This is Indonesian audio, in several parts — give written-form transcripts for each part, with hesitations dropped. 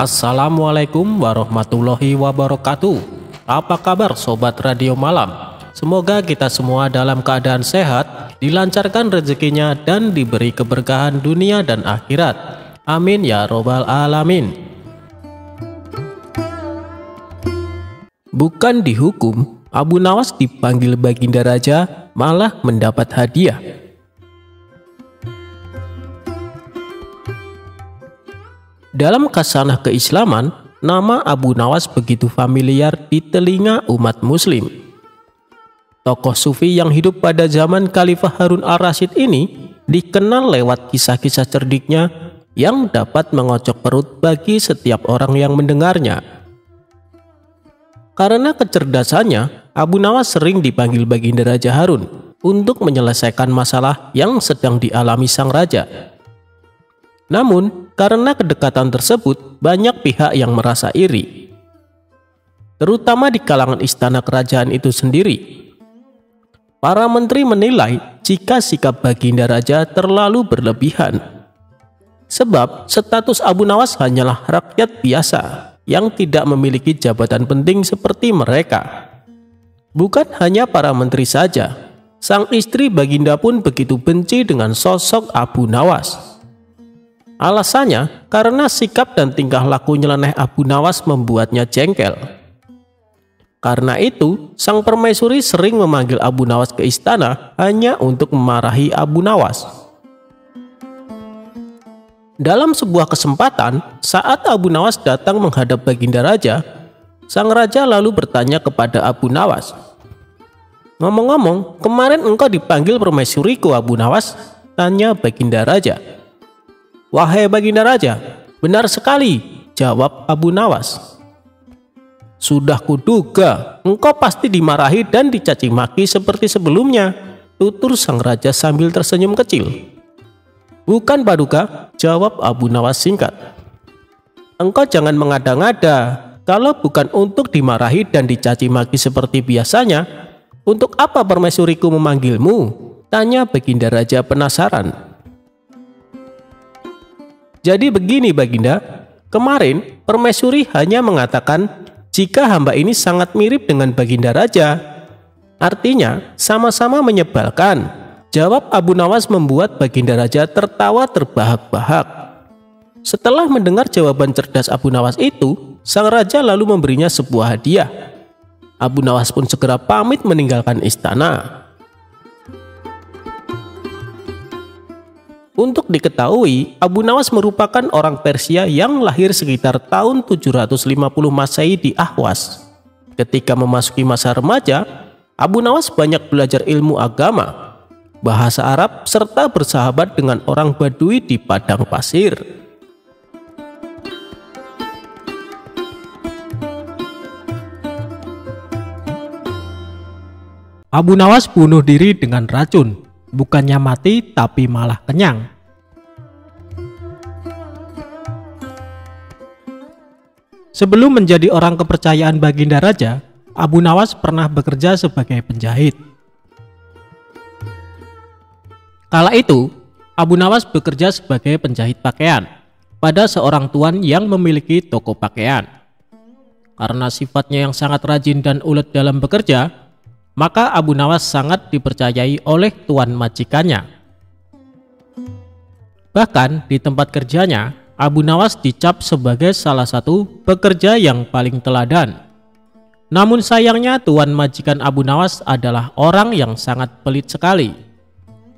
Assalamualaikum warahmatullahi wabarakatuh. Apa kabar Sobat Radio Malam? Semoga kita semua dalam keadaan sehat, dilancarkan rezekinya dan diberi keberkahan dunia dan akhirat. Amin ya robbal alamin. Bukan dihukum, Abu Nawas dipanggil Baginda Raja, malah mendapat hadiah. Dalam khasanah keislaman, nama Abu Nawas begitu familiar di telinga umat muslim. Tokoh sufi yang hidup pada zaman Khalifah Harun al-Rasyid ini dikenal lewat kisah-kisah cerdiknya yang dapat mengocok perut bagi setiap orang yang mendengarnya. Karena kecerdasannya, Abu Nawas sering dipanggil Baginda Raja Harun untuk menyelesaikan masalah yang sedang dialami sang raja. Namun, karena kedekatan tersebut, banyak pihak yang merasa iri, terutama di kalangan istana kerajaan itu sendiri. Para menteri menilai jika sikap Baginda Raja terlalu berlebihan, sebab status Abu Nawas hanyalah rakyat biasa yang tidak memiliki jabatan penting seperti mereka. Bukan hanya para menteri saja, sang istri Baginda pun begitu benci dengan sosok Abu Nawas. Alasannya karena sikap dan tingkah laku nyeleneh Abu Nawas membuatnya jengkel. Karena itu, sang permaisuri sering memanggil Abu Nawas ke istana hanya untuk memarahi Abu Nawas. Dalam sebuah kesempatan, saat Abu Nawas datang menghadap Baginda Raja, sang raja lalu bertanya kepada Abu Nawas, "Ngomong-ngomong, kemarin engkau dipanggil permaisuriku Abu Nawas?" tanya Baginda Raja. "Wahai Baginda Raja, benar sekali," jawab Abu Nawas. "Sudah kuduga, engkau pasti dimarahi dan dicaci maki seperti sebelumnya," tutur sang raja sambil tersenyum kecil. "Bukan Paduka," jawab Abu Nawas singkat. "Engkau jangan mengada-ngada. Kalau bukan untuk dimarahi dan dicaci maki seperti biasanya, untuk apa permaisuriku memanggilmu?" tanya Baginda Raja penasaran. "Jadi begini Baginda, kemarin permaisuri hanya mengatakan jika hamba ini sangat mirip dengan Baginda Raja. Artinya sama-sama menyebalkan," jawab Abu Nawas membuat Baginda Raja tertawa terbahak-bahak. Setelah mendengar jawaban cerdas Abu Nawas itu, sang raja lalu memberinya sebuah hadiah. Abu Nawas pun segera pamit meninggalkan istana. Untuk diketahui, Abu Nawas merupakan orang Persia yang lahir sekitar tahun 750 Masehi di Ahwas. Ketika memasuki masa remaja, Abu Nawas banyak belajar ilmu agama, bahasa Arab, serta bersahabat dengan orang Badui di padang pasir. Abu Nawas bunuh diri dengan racun. Bukannya mati, tapi malah kenyang. Sebelum menjadi orang kepercayaan Baginda Raja, Abu Nawas pernah bekerja sebagai penjahit. Kala itu, Abu Nawas bekerja sebagai penjahit pakaian pada seorang tuan yang memiliki toko pakaian. Karena sifatnya yang sangat rajin dan ulet dalam bekerja, maka Abu Nawas sangat dipercayai oleh tuan majikannya. Bahkan di tempat kerjanya, Abu Nawas dicap sebagai salah satu pekerja yang paling teladan. Namun sayangnya tuan majikan Abu Nawas adalah orang yang sangat pelit sekali.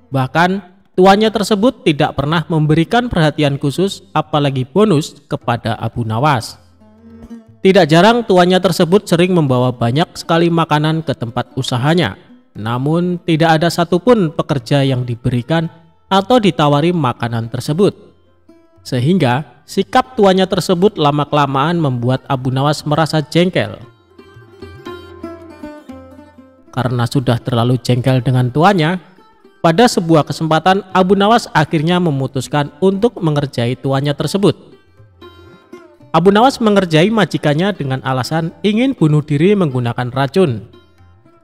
Bahkan tuannya tersebut tidak pernah memberikan perhatian khusus apalagi bonus kepada Abu Nawas. Tidak jarang tuannya tersebut sering membawa banyak sekali makanan ke tempat usahanya. Namun tidak ada satupun pekerja yang diberikan atau ditawari makanan tersebut. Sehingga sikap tuannya tersebut lama-kelamaan membuat Abu Nawas merasa jengkel. Karena sudah terlalu jengkel dengan tuannya, pada sebuah kesempatan Abu Nawas akhirnya memutuskan untuk mengerjai tuannya tersebut. Abu Nawas mengerjai majikannya dengan alasan ingin bunuh diri menggunakan racun.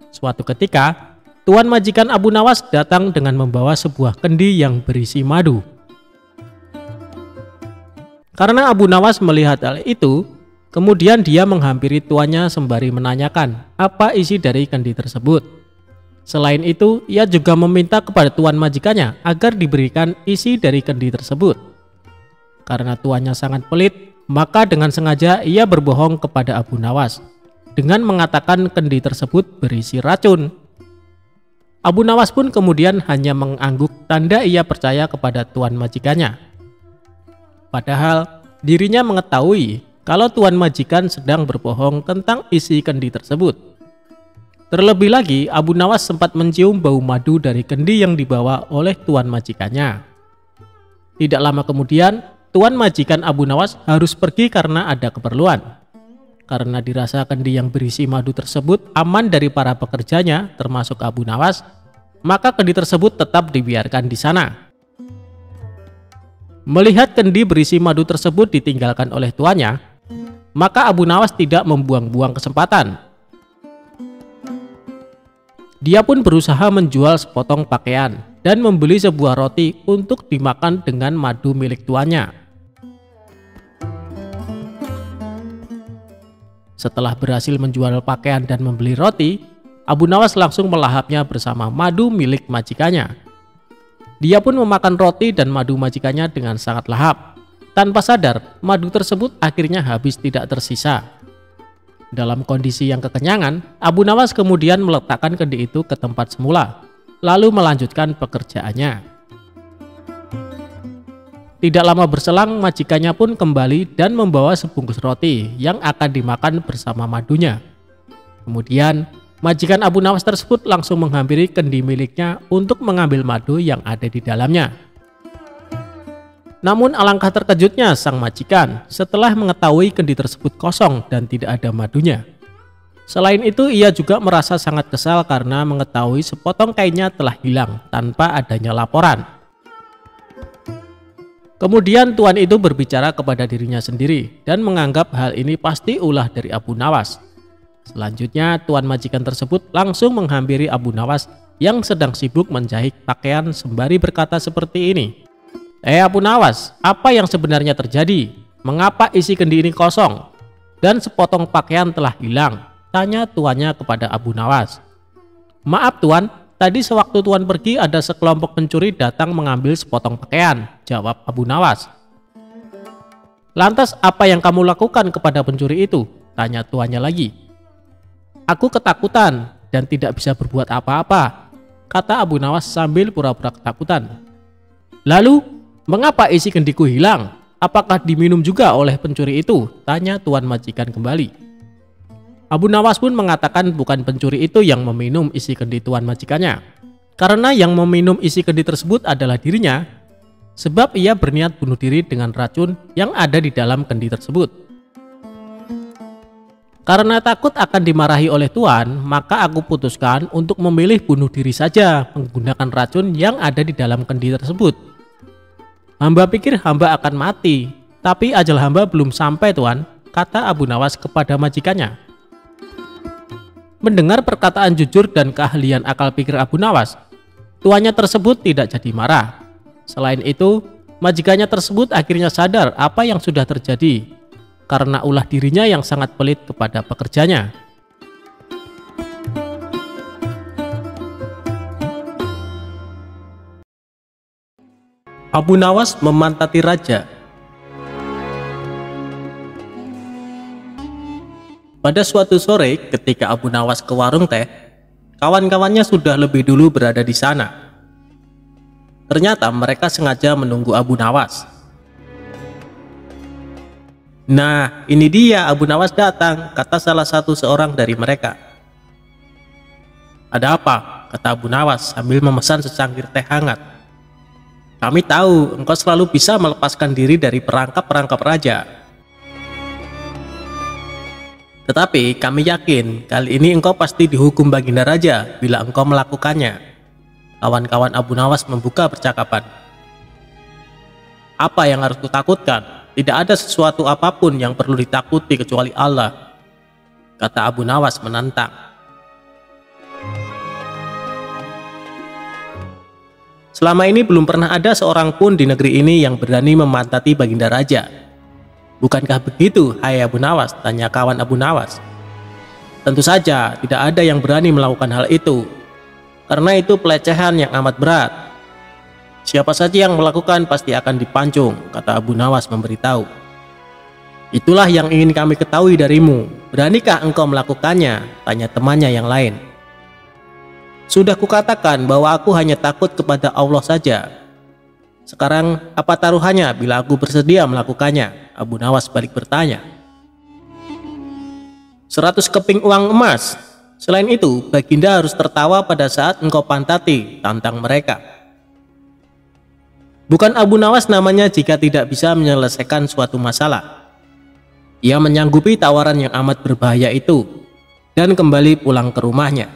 Suatu ketika, tuan majikan Abu Nawas datang dengan membawa sebuah kendi yang berisi madu. Karena Abu Nawas melihat hal itu, kemudian dia menghampiri tuannya sembari menanyakan apa isi dari kendi tersebut. Selain itu, ia juga meminta kepada tuan majikannya agar diberikan isi dari kendi tersebut. Karena tuannya sangat pelit, maka dengan sengaja ia berbohong kepada Abu Nawas dengan mengatakan kendi tersebut berisi racun. Abu Nawas pun kemudian hanya mengangguk tanda ia percaya kepada tuan majikannya. Padahal dirinya mengetahui kalau tuan majikan sedang berbohong tentang isi kendi tersebut. Terlebih lagi, Abu Nawas sempat mencium bau madu dari kendi yang dibawa oleh tuan majikannya. Tidak lama kemudian, tuan majikan Abu Nawas harus pergi karena ada keperluan. Karena dirasa kendi yang berisi madu tersebut aman dari para pekerjanya, termasuk Abu Nawas, maka kendi tersebut tetap dibiarkan di sana. Melihat kendi berisi madu tersebut ditinggalkan oleh tuannya, maka Abu Nawas tidak membuang-buang kesempatan. Dia pun berusaha menjual sepotong pakaian dan membeli sebuah roti untuk dimakan dengan madu milik tuannya. Setelah berhasil menjual pakaian dan membeli roti, Abu Nawas langsung melahapnya bersama madu milik majikannya. Dia pun memakan roti dan madu majikannya dengan sangat lahap. Tanpa sadar, madu tersebut akhirnya habis tidak tersisa. Dalam kondisi yang kekenyangan, Abu Nawas kemudian meletakkan kendi itu ke tempat semula, lalu melanjutkan pekerjaannya. Tidak lama berselang, majikannya pun kembali dan membawa sebungkus roti yang akan dimakan bersama madunya. Kemudian, majikan Abu Nawas tersebut langsung menghampiri kendi miliknya untuk mengambil madu yang ada di dalamnya. Namun alangkah terkejutnya sang majikan setelah mengetahui kendi tersebut kosong dan tidak ada madunya. Selain itu, ia juga merasa sangat kesal karena mengetahui sepotong kainnya telah hilang tanpa adanya laporan. Kemudian tuan itu berbicara kepada dirinya sendiri dan menganggap hal ini pasti ulah dari Abu Nawas. Selanjutnya, tuan majikan tersebut langsung menghampiri Abu Nawas yang sedang sibuk menjahit pakaian sembari berkata seperti ini. Abu Nawas, apa yang sebenarnya terjadi? Mengapa isi kendi ini kosong? Dan sepotong pakaian telah hilang? Tanya tuannya kepada Abu Nawas. Maaf tuan, tadi sewaktu tuan pergi ada sekelompok pencuri datang mengambil sepotong pakaian, jawab Abu Nawas. Lantas apa yang kamu lakukan kepada pencuri itu? Tanya tuannya lagi. Aku ketakutan dan tidak bisa berbuat apa-apa, kata Abu Nawas sambil pura-pura ketakutan. Lalu, mengapa isi kendiku hilang? Apakah diminum juga oleh pencuri itu? Tanya tuan majikan kembali. Abu Nawas pun mengatakan bukan pencuri itu yang meminum isi kendi tuan majikannya. Karena yang meminum isi kendi tersebut adalah dirinya, sebab ia berniat bunuh diri dengan racun yang ada di dalam kendi tersebut. Karena takut akan dimarahi oleh tuan, maka aku putuskan untuk memilih bunuh diri saja menggunakan racun yang ada di dalam kendi tersebut. Hamba pikir hamba akan mati, tapi ajal hamba belum sampai tuan, kata Abu Nawas kepada majikannya. Mendengar perkataan jujur dan keahlian akal pikir Abu Nawas, tuannya tersebut tidak jadi marah. Selain itu, majikannya tersebut akhirnya sadar apa yang sudah terjadi, karena ulah dirinya yang sangat pelit kepada pekerjanya. Abu Nawas memantati raja. Pada suatu sore ketika Abu Nawas ke warung teh, kawan-kawannya sudah lebih dulu berada di sana. Ternyata mereka sengaja menunggu Abu Nawas. Nah, ini dia Abu Nawas datang, kata salah satu seorang dari mereka. Ada apa? Kata Abu Nawas sambil memesan secangkir teh hangat. Kami tahu engkau selalu bisa melepaskan diri dari perangkap-perangkap raja. Tetapi kami yakin kali ini engkau pasti dihukum baginda raja bila engkau melakukannya. Kawan-kawan Abu Nawas membuka percakapan. Apa yang harus kutakutkan? Tidak ada sesuatu apapun yang perlu ditakuti kecuali Allah, kata Abu Nawas menantang. Selama ini belum pernah ada seorang pun di negeri ini yang berani memantati baginda raja. Bukankah begitu, hai Abu Nawas? Tanya kawan Abu Nawas. Tentu saja tidak ada yang berani melakukan hal itu, karena itu pelecehan yang amat berat. Siapa saja yang melakukan pasti akan dipancung, kata Abu Nawas memberitahu. Itulah yang ingin kami ketahui darimu. Beranikah engkau melakukannya? Tanya temannya yang lain. Sudah kukatakan bahwa aku hanya takut kepada Allah saja. Sekarang apa taruhannya bila aku bersedia melakukannya? Abu Nawas balik bertanya. 100 keping uang emas. Selain itu, Baginda harus tertawa pada saat engkau pantati, tantang mereka. Bukan Abu Nawas namanya jika tidak bisa menyelesaikan suatu masalah. Ia menyanggupi tawaran yang amat berbahaya itu dan kembali pulang ke rumahnya.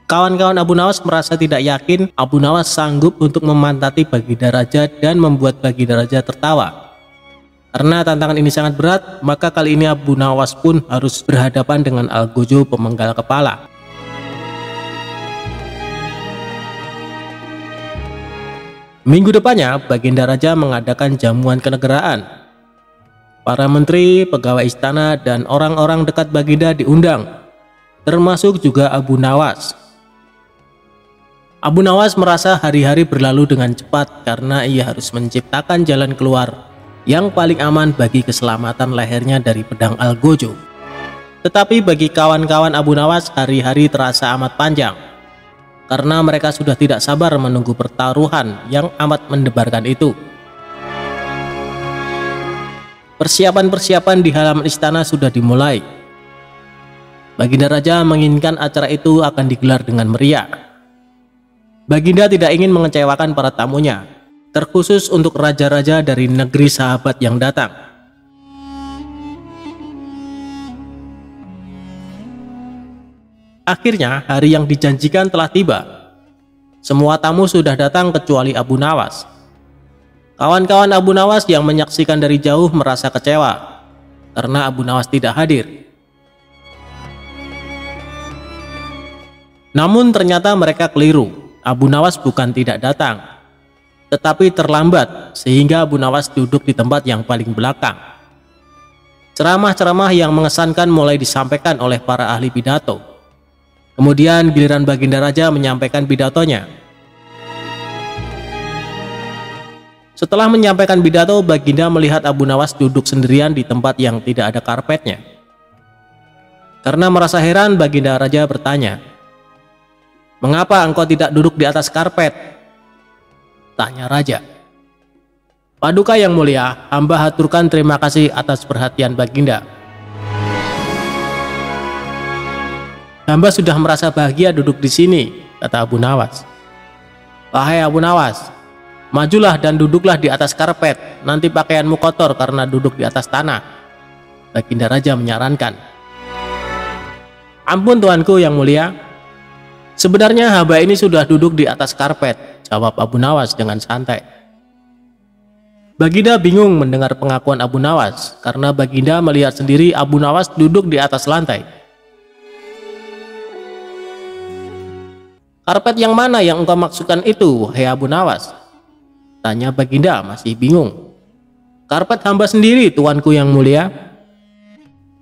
Kawan-kawan Abu Nawas merasa tidak yakin Abu Nawas sanggup untuk memantati Baginda Raja dan membuat Baginda Raja tertawa. Karena tantangan ini sangat berat, maka kali ini Abu Nawas pun harus berhadapan dengan Algojo pemenggal kepala. Minggu depannya, Baginda Raja mengadakan jamuan kenegaraan. Para menteri, pegawai istana, dan orang-orang dekat Baginda diundang, termasuk juga Abu Nawas. Abu Nawas merasa hari-hari berlalu dengan cepat karena ia harus menciptakan jalan keluar yang paling aman bagi keselamatan lehernya dari pedang Algojo. Tetapi bagi kawan-kawan Abu Nawas, hari-hari terasa amat panjang karena mereka sudah tidak sabar menunggu pertaruhan yang amat mendebarkan itu. Persiapan-persiapan di halaman istana sudah dimulai. Baginda Raja menginginkan acara itu akan digelar dengan meriah. Baginda tidak ingin mengecewakan para tamunya, terkhusus untuk raja-raja dari negeri sahabat yang datang. Akhirnya hari yang dijanjikan telah tiba. Semua tamu sudah datang kecuali Abu Nawas. Kawan-kawan Abu Nawas yang menyaksikan dari jauh merasa kecewa karena Abu Nawas tidak hadir. Namun ternyata mereka keliru. Abu Nawas bukan tidak datang, tetapi terlambat sehingga Abu Nawas duduk di tempat yang paling belakang. Ceramah-ceramah yang mengesankan mulai disampaikan oleh para ahli pidato. Kemudian giliran Baginda Raja menyampaikan pidatonya. Setelah menyampaikan pidato, Baginda melihat Abu Nawas duduk sendirian di tempat yang tidak ada karpetnya. Karena merasa heran, Baginda Raja bertanya, "Mengapa engkau tidak duduk di atas karpet?" Tanya Raja. "Paduka yang mulia, hamba haturkan terima kasih atas perhatian Baginda. Hamba sudah merasa bahagia duduk di sini," kata Abu Nawas. "Wahai Abu Nawas, majulah dan duduklah di atas karpet, nanti pakaianmu kotor karena duduk di atas tanah," Baginda Raja menyarankan. "Ampun tuanku yang mulia, sebenarnya hamba ini sudah duduk di atas karpet," jawab Abu Nawas dengan santai. Baginda bingung mendengar pengakuan Abu Nawas karena Baginda melihat sendiri Abu Nawas duduk di atas lantai. "Karpet yang mana yang engkau maksudkan itu, hei Abu Nawas?" tanya Baginda masih bingung. "Karpet hamba sendiri, tuanku yang mulia.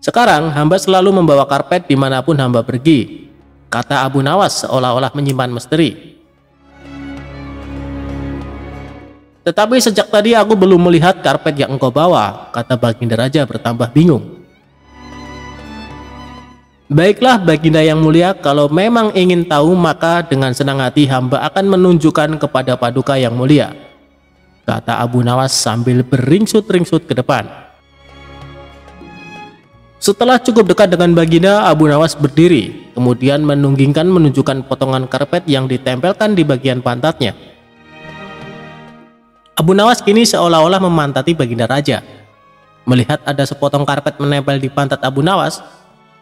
Sekarang hamba selalu membawa karpet dimanapun hamba pergi," kata Abu Nawas seolah-olah menyimpan misteri. "Tetapi sejak tadi aku belum melihat karpet yang engkau bawa," kata Baginda Raja bertambah bingung. "Baiklah Baginda yang mulia, kalau memang ingin tahu maka dengan senang hati hamba akan menunjukkan kepada Paduka yang mulia," kata Abu Nawas sambil beringsut-ringsut ke depan. Setelah cukup dekat dengan Baginda, Abu Nawas berdiri, kemudian menunggingkan menunjukkan potongan karpet yang ditempelkan di bagian pantatnya. Abu Nawas kini seolah-olah memantati Baginda Raja. Melihat ada sepotong karpet menempel di pantat Abu Nawas,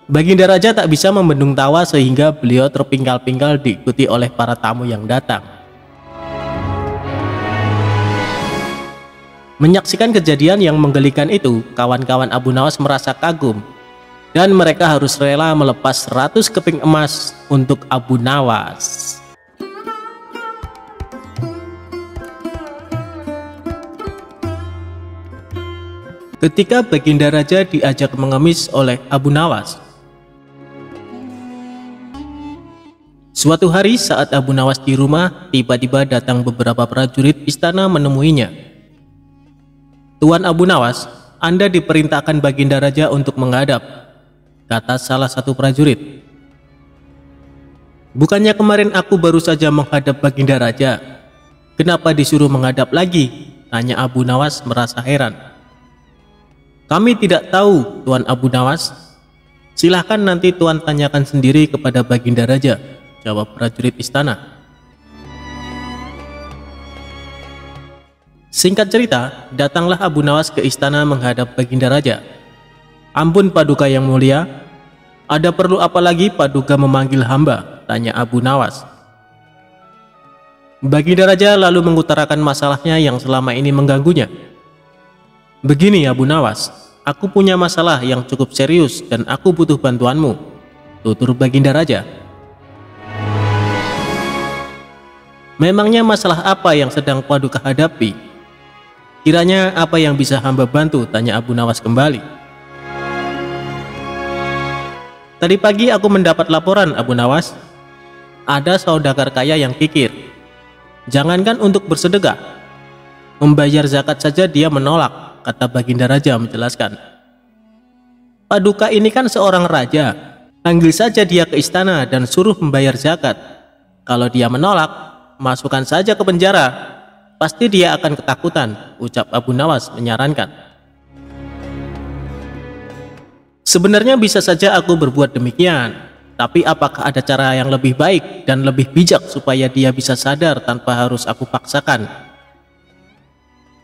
Baginda Raja tak bisa membendung tawa sehingga beliau terpingkal-pingkal diikuti oleh para tamu yang datang. Menyaksikan kejadian yang menggelikan itu, kawan-kawan Abu Nawas merasa kagum dan mereka harus rela melepas 100 keping emas untuk Abu Nawas. ketika Baginda Raja diajak mengemis oleh Abu Nawas. Suatu hari saat Abu Nawas di rumah, tiba-tiba datang beberapa prajurit istana menemuinya. "Tuan Abu Nawas, Anda diperintahkan Baginda Raja untuk menghadap," kata salah satu prajurit. "Bukannya kemarin aku baru saja menghadap Baginda Raja? Kenapa disuruh menghadap lagi?" tanya Abu Nawas merasa heran. "Kami tidak tahu, Tuan Abu Nawas. Silahkan nanti Tuan tanyakan sendiri kepada Baginda Raja," jawab prajurit istana. Singkat cerita, datanglah Abu Nawas ke istana menghadap Baginda Raja. "Ampun Paduka yang mulia, ada perlu apa lagi Paduka memanggil hamba?" tanya Abu Nawas. Baginda Raja lalu mengutarakan masalahnya yang selama ini mengganggunya. "Begini Abu Nawas, aku punya masalah yang cukup serius dan aku butuh bantuanmu," tutur Baginda Raja. "Memangnya masalah apa yang sedang Paduka hadapi? Kiranya apa yang bisa hamba bantu?" tanya Abu Nawas kembali. "Tadi pagi aku mendapat laporan Abu Nawas. Ada saudagar kaya yang kikir. Jangankan untuk bersedekah, membayar zakat saja dia menolak," kata Baginda Raja menjelaskan. "Paduka ini kan seorang raja. Panggil saja dia ke istana dan suruh membayar zakat. Kalau dia menolak, masukkan saja ke penjara. Pasti dia akan ketakutan," ucap Abu Nawas menyarankan. "Sebenarnya bisa saja aku berbuat demikian. Tapi apakah ada cara yang lebih baik dan lebih bijak supaya dia bisa sadar tanpa harus aku paksakan?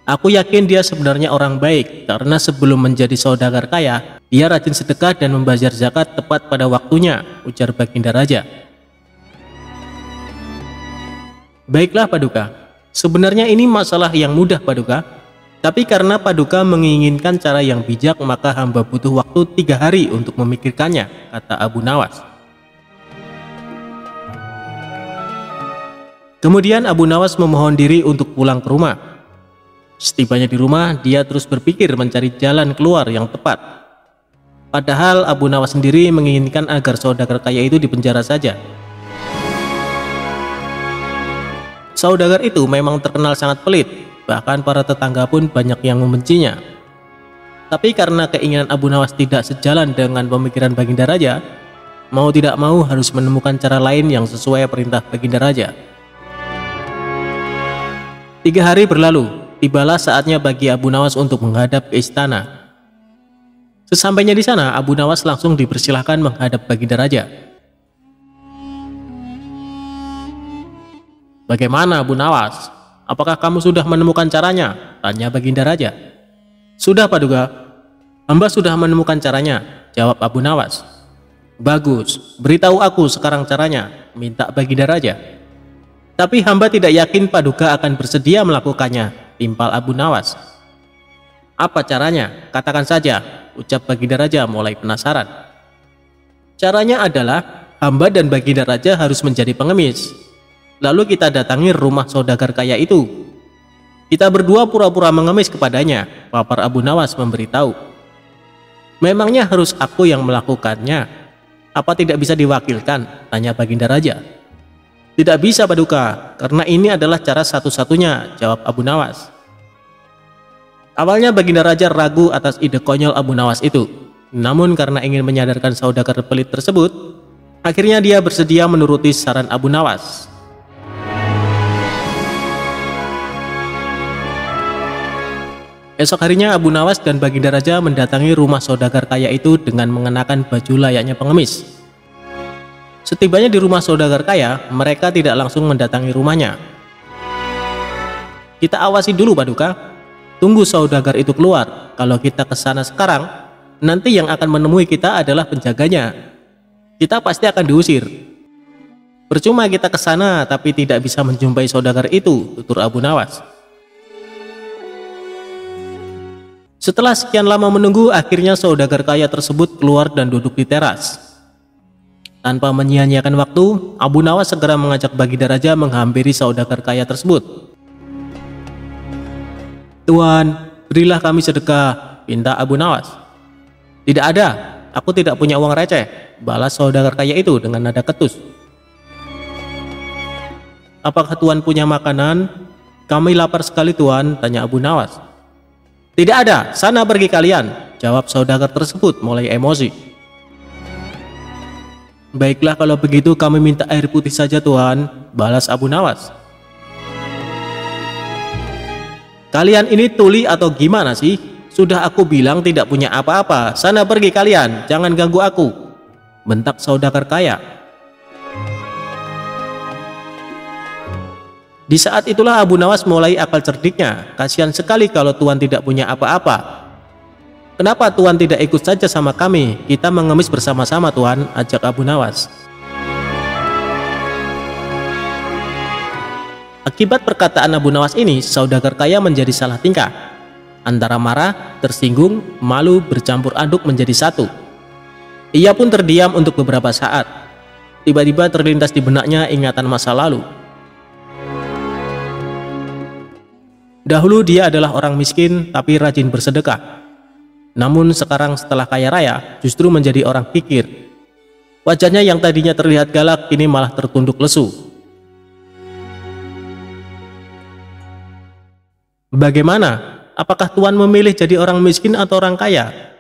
Aku yakin dia sebenarnya orang baik karena sebelum menjadi saudagar kaya, dia rajin sedekah dan membayar zakat tepat pada waktunya," ujar Baginda Raja. "Baiklah Paduka, sebenarnya ini masalah yang mudah Paduka. Tapi karena Paduka menginginkan cara yang bijak, maka hamba butuh waktu 3 hari untuk memikirkannya," kata Abu Nawas. Kemudian Abu Nawas memohon diri untuk pulang ke rumah. Setibanya di rumah, dia terus berpikir mencari jalan keluar yang tepat. Padahal Abu Nawas sendiri menginginkan agar saudagar kaya itu dipenjara saja. Saudagar itu memang terkenal sangat pelit, bahkan para tetangga pun banyak yang membencinya. Tapi karena keinginan Abu Nawas tidak sejalan dengan pemikiran Baginda Raja, mau tidak mau harus menemukan cara lain yang sesuai perintah Baginda Raja. 3 hari berlalu, tibalah saatnya bagi Abu Nawas untuk menghadap ke istana. Sesampainya di sana, Abu Nawas langsung dipersilahkan menghadap Baginda Raja. "Bagaimana Abu Nawas? Apakah kamu sudah menemukan caranya?" tanya Baginda Raja. "Sudah Paduka, hamba sudah menemukan caranya," jawab Abu Nawas. "Bagus, beritahu aku sekarang caranya," minta Baginda Raja. "Tapi hamba tidak yakin Paduka akan bersedia melakukannya," timpal Abu Nawas. "Apa caranya? Katakan saja," ucap Baginda Raja mulai penasaran. "Caranya adalah hamba dan Baginda Raja harus menjadi pengemis. Lalu kita datangi rumah saudagar kaya itu. Kita berdua pura-pura mengemis kepadanya," papar Abu Nawas memberitahu. "Memangnya harus aku yang melakukannya? Apa tidak bisa diwakilkan?" tanya Baginda Raja. "Tidak bisa Paduka, karena ini adalah cara satu-satunya," jawab Abu Nawas. Awalnya Baginda Raja ragu atas ide konyol Abu Nawas itu. Namun karena ingin menyadarkan saudagar pelit tersebut, akhirnya dia bersedia menuruti saran Abu Nawas. Esok harinya Abu Nawas dan Baginda Raja mendatangi rumah saudagar kaya itu dengan mengenakan baju layaknya pengemis. Setibanya di rumah saudagar kaya, mereka tidak langsung mendatangi rumahnya. "Kita awasi dulu Paduka, tunggu saudagar itu keluar. Kalau kita ke sana sekarang, nanti yang akan menemui kita adalah penjaganya. Kita pasti akan diusir. Percuma kita ke sana tapi tidak bisa menjumpai saudagar itu," tutur Abu Nawas. Setelah sekian lama menunggu, akhirnya saudagar kaya tersebut keluar dan duduk di teras. Tanpa menyia-nyiakan waktu, Abu Nawas segera mengajak Baginda Raja menghampiri saudagar kaya tersebut. "Tuan, berilah kami sedekah. pinta Abu Nawas. Tidak ada, aku tidak punya uang receh, balas saudagar kaya itu dengan nada ketus. Apakah Tuan punya makanan? Kami lapar sekali Tuan, tanya Abu Nawas. Tidak ada, sana pergi kalian, jawab saudagar tersebut mulai emosi. Baiklah kalau begitu kami minta air putih saja Tuan, balas Abu Nawas. Kalian ini tuli atau gimana sih? Sudah aku bilang tidak punya apa-apa, sana pergi kalian, jangan ganggu aku, bentak saudagar kaya. Di saat itulah Abu Nawas mulai akal cerdiknya, kasihan sekali kalau Tuan tidak punya apa-apa. Kenapa Tuan tidak ikut saja sama kami, kita mengemis bersama-sama Tuan, ajak Abu Nawas. Akibat perkataan Abu Nawas ini, saudagar kaya menjadi salah tingkah. Antara marah, tersinggung, malu bercampur aduk menjadi satu. Ia pun terdiam untuk beberapa saat. Tiba-tiba terlintas di benaknya ingatan masa lalu. Dahulu dia adalah orang miskin tapi rajin bersedekah. Namun sekarang setelah kaya raya, justru menjadi orang kikir. Wajahnya yang tadinya terlihat galak, kini malah tertunduk lesu. Bagaimana? Apakah Tuan memilih jadi orang miskin atau orang kaya?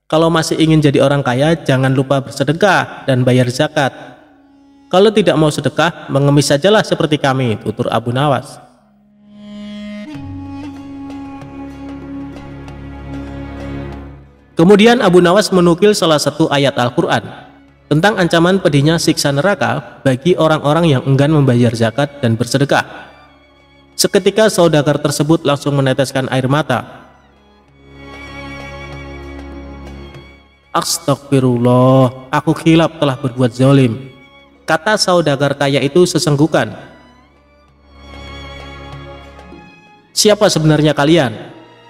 Kalau masih ingin jadi orang kaya, jangan lupa bersedekah dan bayar zakat. Kalau tidak mau sedekah, mengemis sajalah seperti kami, tutur Abu Nawas. Kemudian Abu Nawas menukil salah satu ayat Al-Quran tentang ancaman pedihnya siksa neraka bagi orang-orang yang enggan membayar zakat dan bersedekah. Seketika saudagar tersebut langsung meneteskan air mata. Astagfirullah, aku khilaf telah berbuat zalim, kata saudagar kaya itu sesenggukan. Siapa sebenarnya kalian?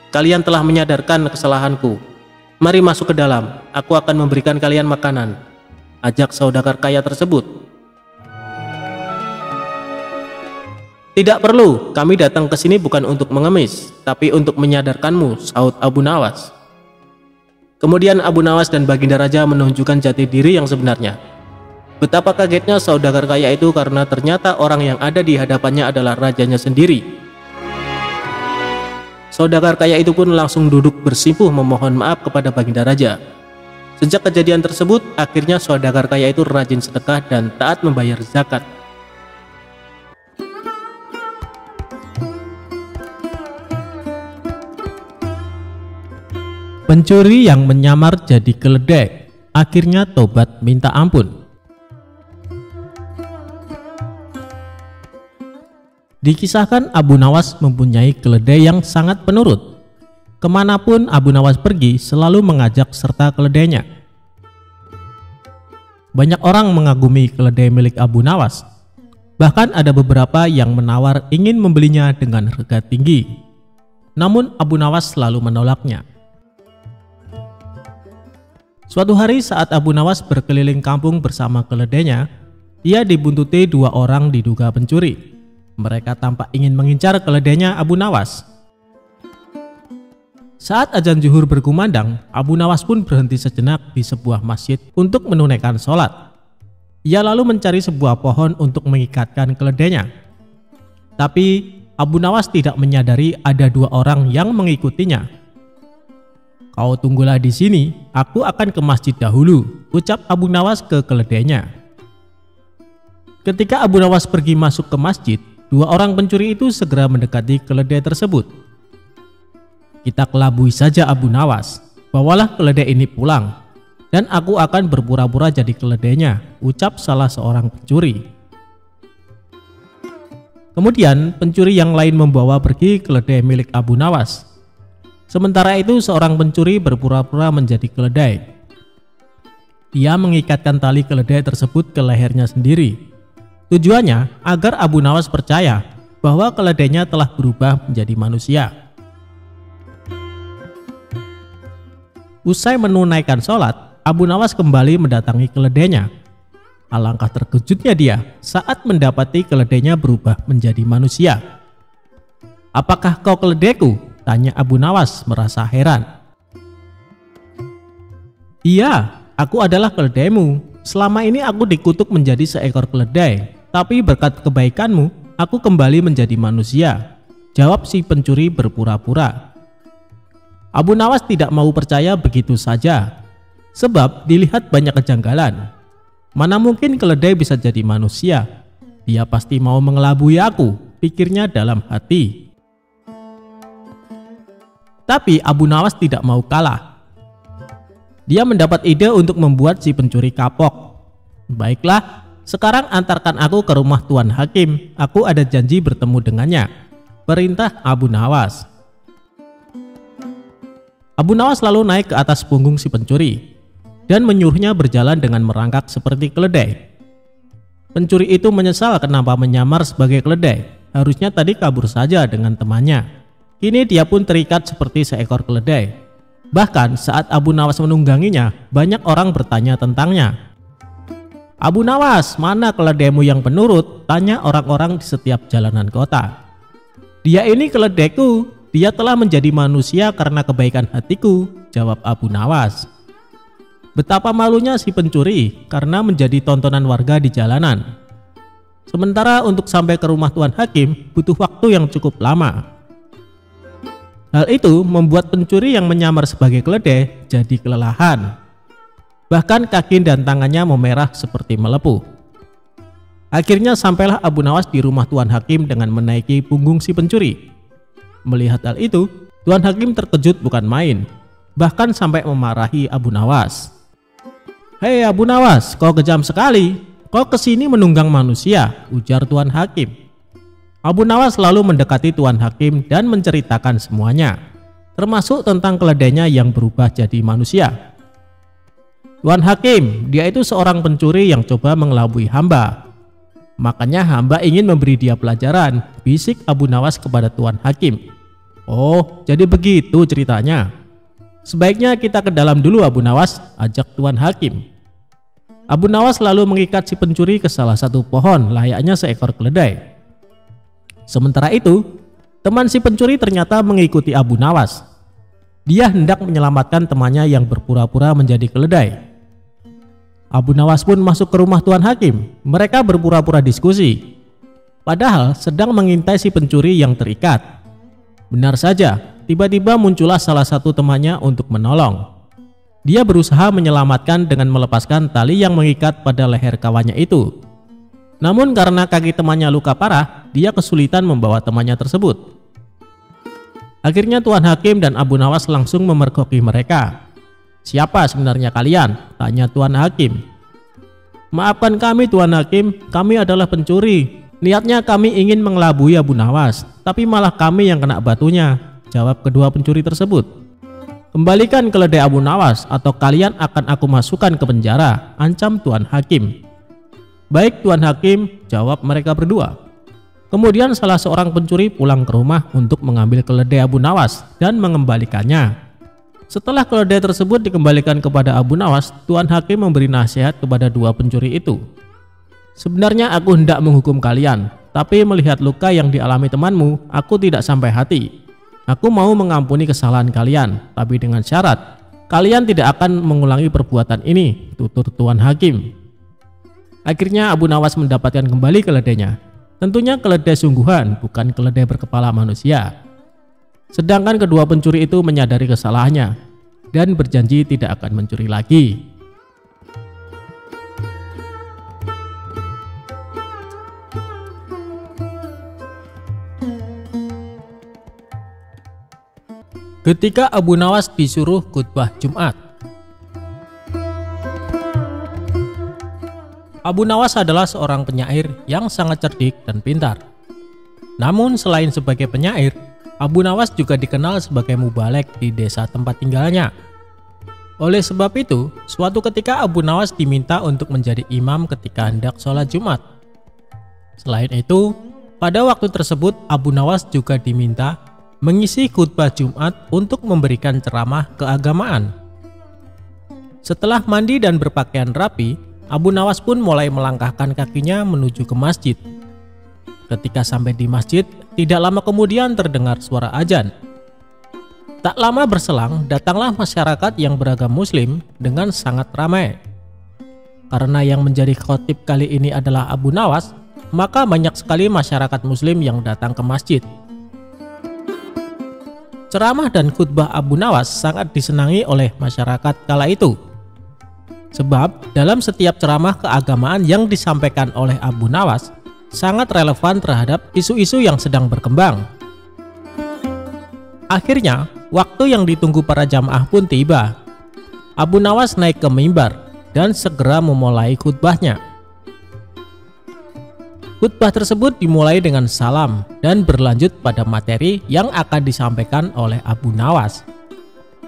Kalian telah menyadarkan kesalahanku. Mari masuk ke dalam, aku akan memberikan kalian makanan, ajak saudagar kaya tersebut. Tidak perlu, kami datang ke sini bukan untuk mengemis, tapi untuk menyadarkanmu, sahut Abu Nawas. Kemudian Abu Nawas dan Baginda Raja menunjukkan jati diri yang sebenarnya. Betapa kagetnya saudagar kaya itu karena ternyata orang yang ada di hadapannya adalah rajanya sendiri. Saudagar kaya itu pun langsung duduk bersimpuh memohon maaf kepada Baginda Raja. Sejak kejadian tersebut, akhirnya saudagar kaya itu rajin sedekah dan taat membayar zakat. Pencuri yang menyamar jadi keledai akhirnya tobat minta ampun. Dikisahkan Abu Nawas mempunyai keledai yang sangat penurut. Kemanapun Abu Nawas pergi selalu mengajak serta keledainya. Banyak orang mengagumi keledai milik Abu Nawas. Bahkan ada beberapa yang menawar ingin membelinya dengan harga tinggi. Namun Abu Nawas selalu menolaknya. Suatu hari saat Abu Nawas berkeliling kampung bersama keledainya, dia dibuntuti dua orang diduga pencuri. Mereka tampak ingin mengincar keledainya Abu Nawas. Saat azan zuhur berkumandang, Abu Nawas pun berhenti sejenak di sebuah masjid untuk menunaikan sholat. Ia lalu mencari sebuah pohon untuk mengikatkan keledainya. Tapi Abu Nawas tidak menyadari ada dua orang yang mengikutinya. Kau tunggulah di sini, aku akan ke masjid dahulu, ucap Abu Nawas ke keledainya. Ketika Abu Nawas pergi masuk ke masjid, dua orang pencuri itu segera mendekati keledai tersebut. Kita kelabui saja Abu Nawas, bawalah keledai ini pulang, dan aku akan berpura-pura jadi keledainya, ucap salah seorang pencuri. Kemudian pencuri yang lain membawa pergi keledai milik Abu Nawas. Sementara itu seorang pencuri berpura-pura menjadi keledai. Dia mengikatkan tali keledai tersebut ke lehernya sendiri. Tujuannya agar Abu Nawas percaya bahwa keledainya telah berubah menjadi manusia. Usai menunaikan sholat, Abu Nawas kembali mendatangi keledainya. Alangkah terkejutnya dia saat mendapati keledainya berubah menjadi manusia. Apakah kau keledaiku? Tanya Abu Nawas merasa heran. "Iya, aku adalah keledaimu. Selama ini aku dikutuk menjadi seekor keledai, tapi berkat kebaikanmu, aku kembali menjadi manusia," jawab si pencuri berpura-pura. Abu Nawas tidak mau percaya begitu saja, sebab dilihat banyak kejanggalan. Mana mungkin keledai bisa jadi manusia? Dia pasti mau mengelabui aku, pikirnya dalam hati. Tapi Abu Nawas tidak mau kalah. Dia mendapat ide untuk membuat si pencuri kapok. "Baiklah, sekarang antarkan aku ke rumah Tuan Hakim. Aku ada janji bertemu dengannya," perintah Abu Nawas. Abu Nawas lalu naik ke atas punggung si pencuri dan menyuruhnya berjalan dengan merangkak seperti keledai. Pencuri itu menyesal kenapa menyamar sebagai keledai. Harusnya tadi kabur saja dengan temannya. Kini dia pun terikat seperti seekor keledai. Bahkan saat Abu Nawas menungganginya, banyak orang bertanya tentangnya. "Abu Nawas, mana keledaimu yang penurut?" tanya orang-orang di setiap jalanan kota. "Dia ini keledaiku. Dia telah menjadi manusia karena kebaikan hatiku," jawab Abu Nawas. Betapa malunya si pencuri karena menjadi tontonan warga di jalanan. Sementara untuk sampai ke rumah Tuan Hakim butuh waktu yang cukup lama. Hal itu membuat pencuri yang menyamar sebagai keledai jadi kelelahan. Bahkan kaki dan tangannya memerah seperti melepuh. Akhirnya sampailah Abu Nawas di rumah Tuan Hakim dengan menaiki punggung si pencuri. Melihat hal itu, Tuan Hakim terkejut bukan main, bahkan sampai memarahi Abu Nawas. "Hei Abu Nawas, kau kejam sekali. Kau kesini menunggang manusia," ujar Tuan Hakim. Abu Nawas lalu mendekati Tuan Hakim dan menceritakan semuanya, termasuk tentang keledainya yang berubah jadi manusia. "Tuan Hakim, dia itu seorang pencuri yang coba mengelabui hamba. Makanya hamba ingin memberi dia pelajaran," bisik Abu Nawas kepada Tuan Hakim. "Oh, jadi begitu ceritanya. Sebaiknya kita ke dalam dulu Abu Nawas," ajak Tuan Hakim. Abu Nawas lalu mengikat si pencuri ke salah satu pohon layaknya seekor keledai. Sementara itu, teman si pencuri ternyata mengikuti Abu Nawas. Dia hendak menyelamatkan temannya yang berpura-pura menjadi keledai. Abu Nawas pun masuk ke rumah Tuan Hakim. Mereka berpura-pura diskusi, padahal sedang mengintai si pencuri yang terikat. Benar saja, tiba-tiba muncullah salah satu temannya untuk menolong. Dia berusaha menyelamatkan dengan melepaskan tali yang mengikat pada leher kawannya itu. Namun karena kaki temannya luka parah, dia kesulitan membawa temannya tersebut. Akhirnya Tuan Hakim dan Abu Nawas langsung memergoki mereka. "Siapa sebenarnya kalian?" tanya Tuan Hakim. "Maafkan kami Tuan Hakim, kami adalah pencuri. Niatnya kami ingin mengelabui Abu Nawas, tapi malah kami yang kena batunya," jawab kedua pencuri tersebut. "Kembalikan keledai Abu Nawas atau kalian akan aku masukkan ke penjara," ancam Tuan Hakim. "Baik Tuan Hakim," jawab mereka berdua. Kemudian salah seorang pencuri pulang ke rumah untuk mengambil keledai Abu Nawas dan mengembalikannya. Setelah keledai tersebut dikembalikan kepada Abu Nawas, Tuan Hakim memberi nasihat kepada dua pencuri itu. "Sebenarnya aku hendak menghukum kalian, tapi melihat luka yang dialami temanmu, aku tidak sampai hati. Aku mau mengampuni kesalahan kalian, tapi dengan syarat kalian tidak akan mengulangi perbuatan ini," tutur Tuan Hakim. Akhirnya Abu Nawas mendapatkan kembali keledainya. Tentunya keledai sungguhan, bukan keledai berkepala manusia. Sedangkan kedua pencuri itu menyadari kesalahannya dan berjanji tidak akan mencuri lagi. Ketika Abu Nawas disuruh khutbah Jumat. Abu Nawas adalah seorang penyair yang sangat cerdik dan pintar. Namun selain sebagai penyair, Abu Nawas juga dikenal sebagai mubalek di desa tempat tinggalnya. Oleh sebab itu, suatu ketika Abu Nawas diminta untuk menjadi imam ketika hendak sholat Jumat. Selain itu, pada waktu tersebut Abu Nawas juga diminta mengisi khutbah Jumat untuk memberikan ceramah keagamaan. Setelah mandi dan berpakaian rapi, Abu Nawas pun mulai melangkahkan kakinya menuju ke masjid. Ketika sampai di masjid, tidak lama kemudian terdengar suara azan. Tak lama berselang, datanglah masyarakat yang beragama Muslim dengan sangat ramai. Karena yang menjadi khotib kali ini adalah Abu Nawas, maka banyak sekali masyarakat Muslim yang datang ke masjid. Ceramah dan khutbah Abu Nawas sangat disenangi oleh masyarakat kala itu. Sebab dalam setiap ceramah keagamaan yang disampaikan oleh Abu Nawas sangat relevan terhadap isu-isu yang sedang berkembang. Akhirnya, waktu yang ditunggu para jamaah pun tiba. Abu Nawas naik ke mimbar dan segera memulai khutbahnya. Khutbah tersebut dimulai dengan salam dan berlanjut pada materi yang akan disampaikan oleh Abu Nawas.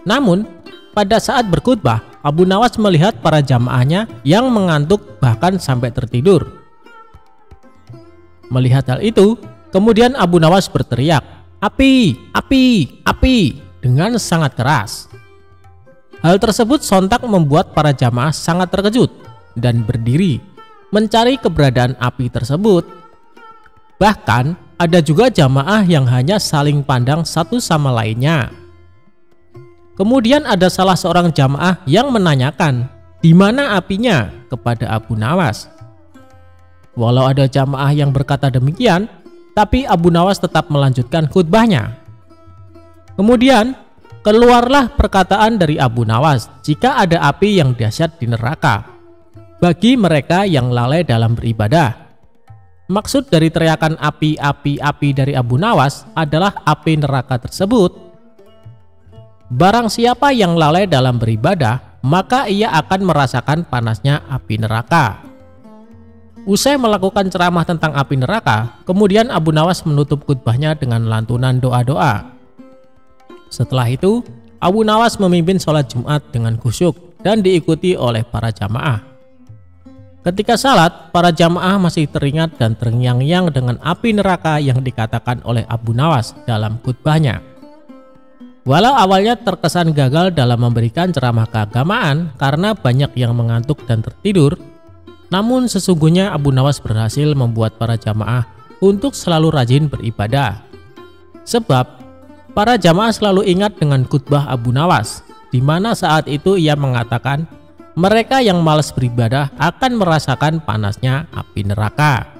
Namun, pada saat berkhutbah, Abu Nawas melihat para jamaahnya yang mengantuk bahkan sampai tertidur. Melihat hal itu, kemudian Abu Nawas berteriak, "Api, api, api!" dengan sangat keras. Hal tersebut sontak membuat para jamaah sangat terkejut dan berdiri mencari keberadaan api tersebut. Bahkan ada juga jamaah yang hanya saling pandang satu sama lainnya. Kemudian ada salah seorang jamaah yang menanyakan, "Di mana apinya?" kepada Abu Nawas. Walau ada jamaah yang berkata demikian, tapi Abu Nawas tetap melanjutkan khutbahnya. Kemudian keluarlah perkataan dari Abu Nawas, jika ada api yang dahsyat di neraka bagi mereka yang lalai dalam beribadah. Maksud dari teriakan api, api, api dari Abu Nawas adalah api neraka tersebut. Barang siapa yang lalai dalam beribadah, maka ia akan merasakan panasnya api neraka. Usai melakukan ceramah tentang api neraka, kemudian Abu Nawas menutup khutbahnya dengan lantunan doa-doa. Setelah itu, Abu Nawas memimpin sholat Jumat dengan khusyuk dan diikuti oleh para jamaah. Ketika salat, para jamaah masih teringat dan terngiang-ngiang dengan api neraka yang dikatakan oleh Abu Nawas dalam khutbahnya. Walau awalnya terkesan gagal dalam memberikan ceramah keagamaan karena banyak yang mengantuk dan tertidur, namun sesungguhnya Abu Nawas berhasil membuat para jamaah untuk selalu rajin beribadah. Sebab para jamaah selalu ingat dengan khutbah Abu Nawas, di mana saat itu ia mengatakan mereka yang malas beribadah akan merasakan panasnya api neraka.